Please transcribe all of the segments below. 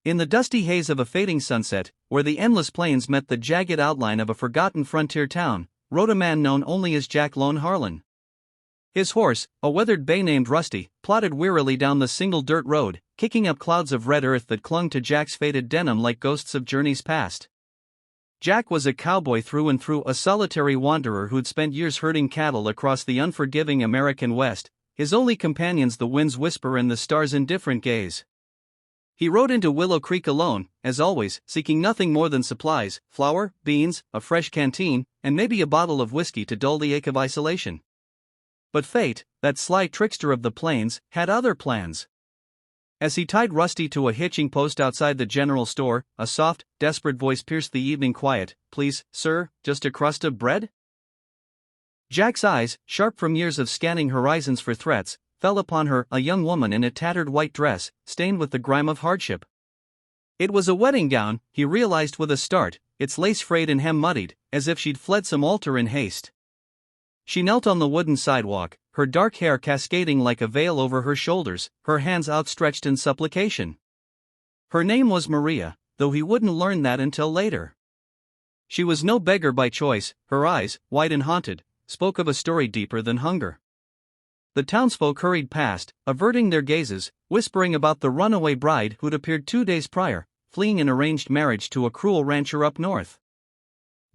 In the dusty haze of a fading sunset, where the endless plains met the jagged outline of a forgotten frontier town, rode a man known only as Jack Lone Harlan. His horse, a weathered bay named Rusty, plodded wearily down the single dirt road, kicking up clouds of red earth that clung to Jack's faded denim like ghosts of journeys past. Jack was a cowboy through and through, a solitary wanderer who'd spent years herding cattle across the unforgiving American West, his only companions the wind's whisper and the stars' indifferent gaze. He rode into Willow Creek alone, as always, seeking nothing more than supplies, flour, beans, a fresh canteen, and maybe a bottle of whiskey to dull the ache of isolation. But fate, that sly trickster of the plains, had other plans. As he tied Rusty to a hitching post outside the general store, a soft, desperate voice pierced the evening quiet. "Please, sir, just a crust of bread?" Jack's eyes, sharp from years of scanning horizons for threats, fell upon her, a young woman in a tattered white dress, stained with the grime of hardship. It was a wedding gown, he realized with a start, its lace frayed and hem muddied, as if she'd fled some altar in haste. She knelt on the wooden sidewalk, her dark hair cascading like a veil over her shoulders, her hands outstretched in supplication. Her name was Maria, though he wouldn't learn that until later. She was no beggar by choice, her eyes, wide and haunted, spoke of a story deeper than hunger. The townsfolk hurried past, averting their gazes, whispering about the runaway bride who'd appeared 2 days prior, fleeing an arranged marriage to a cruel rancher up north.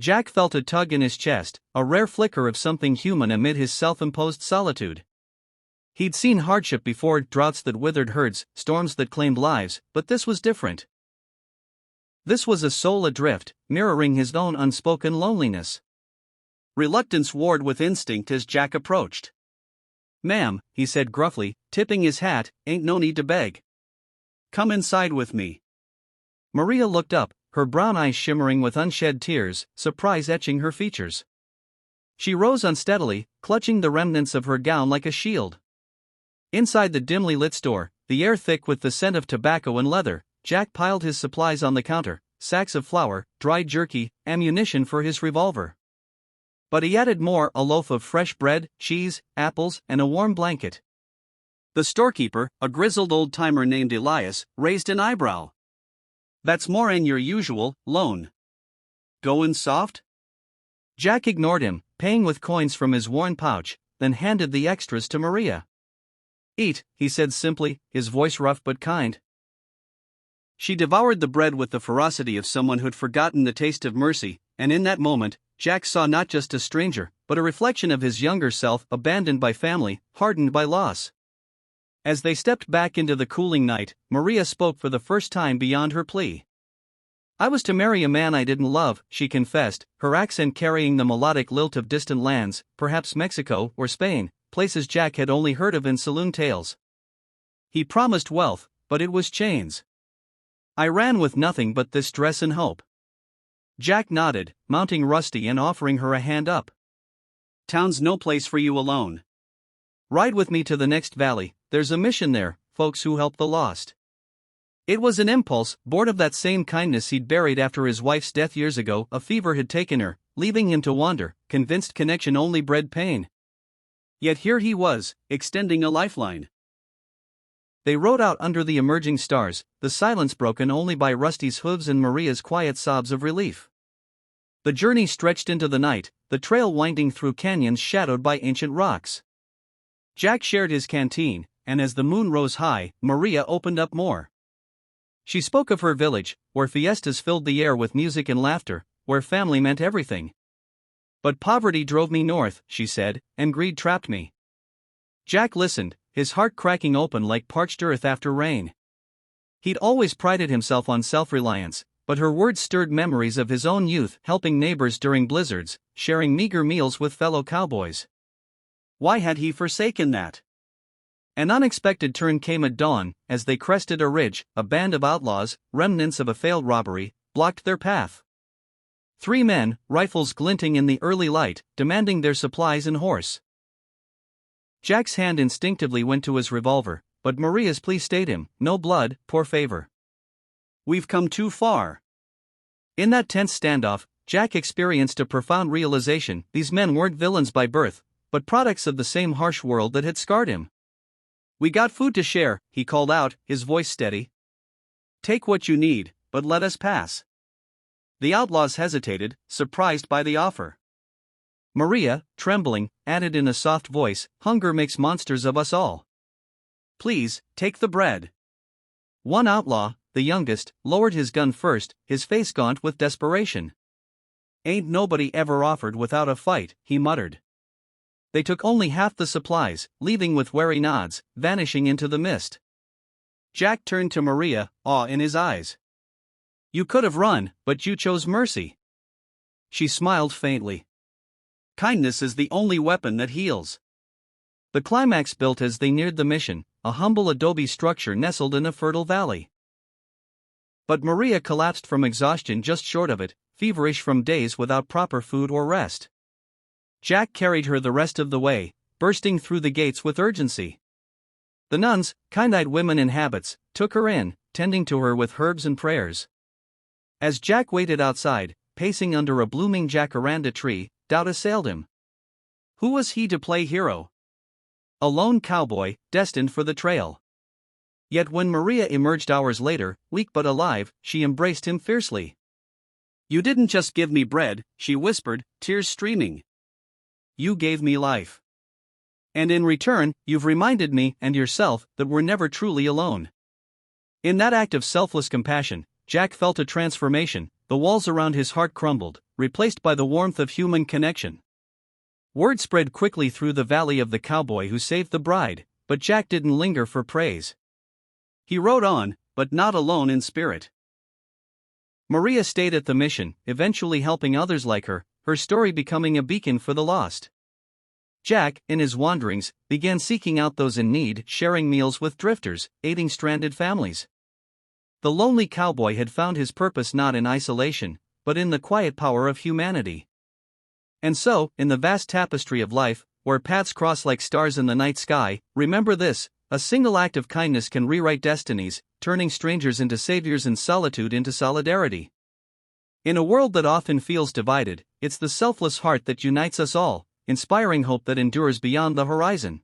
Jack felt a tug in his chest, a rare flicker of something human amid his self-imposed solitude. He'd seen hardship before, droughts that withered herds, storms that claimed lives, but this was different. This was a soul adrift, mirroring his own unspoken loneliness. Reluctance warred with instinct as Jack approached. "Ma'am," he said gruffly, tipping his hat, "ain't no need to beg. Come inside with me." Maria looked up, her brown eyes shimmering with unshed tears, surprise etching her features. She rose unsteadily, clutching the remnants of her gown like a shield. Inside the dimly lit store, the air thick with the scent of tobacco and leather, Jack piled his supplies on the counter, sacks of flour, dried jerky, ammunition for his revolver. But he added more, a loaf of fresh bread, cheese, apples, and a warm blanket. The storekeeper, a grizzled old-timer named Elias, raised an eyebrow. "That's more'n your usual, Lone. Goin' soft?" Jack ignored him, paying with coins from his worn pouch, then handed the extras to Maria. "Eat," he said simply, his voice rough but kind. She devoured the bread with the ferocity of someone who'd forgotten the taste of mercy, and in that moment, Jack saw not just a stranger, but a reflection of his younger self, abandoned by family, hardened by loss. As they stepped back into the cooling night, Maria spoke for the first time beyond her plea. "I was to marry a man I didn't love," she confessed, her accent carrying the melodic lilt of distant lands, perhaps Mexico or Spain, places Jack had only heard of in saloon tales. "He promised wealth, but it was chains. I ran with nothing but this dress and hope." Jack nodded, mounting Rusty and offering her a hand up. "Town's no place for you alone. Ride with me to the next valley, there's a mission there, folks who help the lost." It was an impulse, born of that same kindness he'd buried after his wife's death years ago. A fever had taken her, leaving him to wander, convinced connection only bred pain. Yet here he was, extending a lifeline. They rode out under the emerging stars, the silence broken only by Rusty's hooves and Maria's quiet sobs of relief. The journey stretched into the night, the trail winding through canyons shadowed by ancient rocks. Jack shared his canteen, and as the moon rose high, Maria opened up more. She spoke of her village, where fiestas filled the air with music and laughter, where family meant everything. "But poverty drove me north," she said, "and greed trapped me." Jack listened, his heart cracking open like parched earth after rain. He'd always prided himself on self-reliance, but her words stirred memories of his own youth, helping neighbors during blizzards, sharing meager meals with fellow cowboys. Why had he forsaken that? An unexpected turn came at dawn. As they crested a ridge, a band of outlaws, remnants of a failed robbery, blocked their path. 3 men, rifles glinting in the early light, demanding their supplies and horse. Jack's hand instinctively went to his revolver, but Maria's plea stayed him. "No blood, poor favor. We've come too far." In that tense standoff, Jack experienced a profound realization: these men weren't villains by birth, but products of the same harsh world that had scarred him. "We got food to share," he called out, his voice steady. Take what you need, but let us pass." The outlaws hesitated, surprised by the offer. Maria, trembling, added in a soft voice, "Hunger makes monsters of us all. Please, take the bread." One outlaw, the youngest, lowered his gun first, his face gaunt with desperation. "Ain't nobody ever offered without a fight," he muttered. They took only half the supplies, leaving with wary nods, vanishing into the mist. Jack turned to Maria, awe in his eyes. "You could have run, but you chose mercy." She smiled faintly. "Kindness is the only weapon that heals." The climax built as they neared the mission, a humble adobe structure nestled in a fertile valley. But Maria collapsed from exhaustion just short of it, feverish from days without proper food or rest. Jack carried her the rest of the way, bursting through the gates with urgency. The nuns, kind-eyed women in habits, took her in, tending to her with herbs and prayers. As Jack waited outside, pacing under a blooming jacaranda tree, doubt assailed him. Who was he to play hero? A lone cowboy, destined for the trail. Yet when Maria emerged hours later, weak but alive, she embraced him fiercely. "You didn't just give me bread," she whispered, tears streaming. "You gave me life. And in return, you've reminded me and yourself that we're never truly alone." In that act of selfless compassion, Jack felt a transformation. The walls around his heart crumbled, replaced by the warmth of human connection. Word spread quickly through the valley of the cowboy who saved the bride, but Jack didn't linger for praise. He rode on, but not alone in spirit. Maria stayed at the mission, eventually helping others like her, her story becoming a beacon for the lost. Jack, in his wanderings, began seeking out those in need, sharing meals with drifters, aiding stranded families. The lonely cowboy had found his purpose not in isolation, but in the quiet power of humanity. And so, in the vast tapestry of life, where paths cross like stars in the night sky, remember this: a single act of kindness can rewrite destinies, turning strangers into saviors and solitude into solidarity. In a world that often feels divided, it's the selfless heart that unites us all, inspiring hope that endures beyond the horizon.